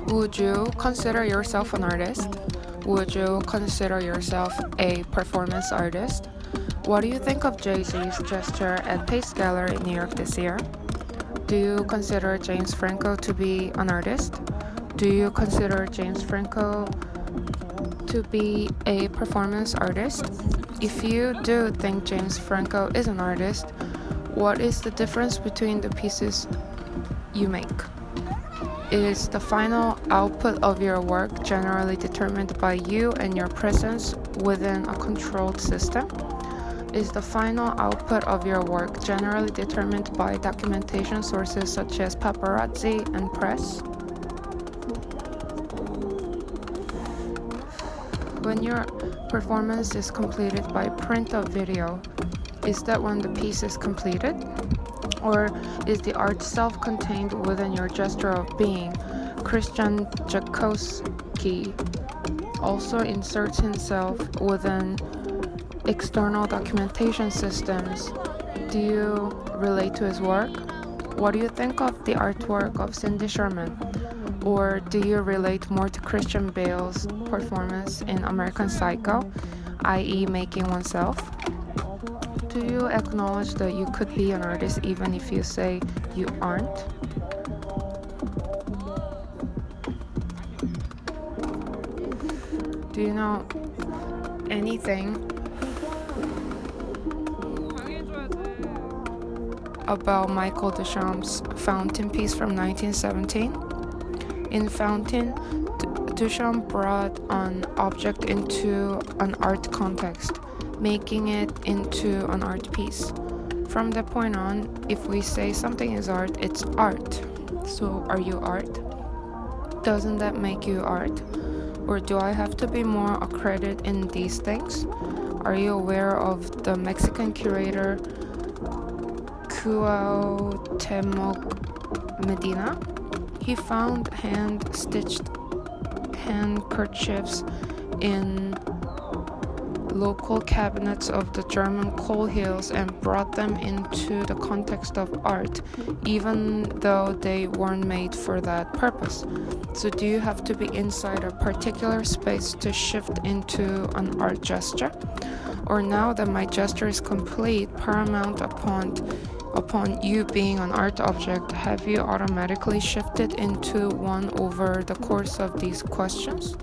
Would you consider yourself an artist? Would you consider yourself a performance artist? What do you think of Jay-Z's gesture at Pace Gallery in New York this year? Do you consider James Franco to be an artist? Do you consider James Franco to be a performance artist? If you do think James Franco is an artist, what is the difference between the pieces you make? Is the final output of your work generally determined by you and your presence within a controlled system? Is the final output of your work generally determined by documentation sources such as paparazzi and press? When your performance is completed by print of video, is that when the piece is completed? Or is the art self-contained within your gesture of being? Christian Jakowski also inserts himself within external documentation systems. Do you relate to his work? What do you think of the artwork of Cindy Sherman? Or do you relate more to Christian Bale's performance in American Psycho, i.e. making oneself? Do you acknowledge that you could be an artist even if you say you aren't? Do you know anything about Michael Duchamp's Fountain piece from 1917? In Fountain, Duchamp brought an object into an art context, making it into an art piece. From that point on, if we say something is art, it's art. So are you art? Doesn't that make you art? Or do I have to be more accredited in these things? Are you aware of the Mexican curator Cuauhtemoc Medina? He found hand-stitched handkerchiefs in local cabinets of the German coal hills and brought them into the context of art, even though they weren't made for that purpose. So do you have to be inside a particular space to shift into an art gesture? Or now that my gesture is complete, paramount upon you being an art object, have you automatically shifted into one over the course of these questions?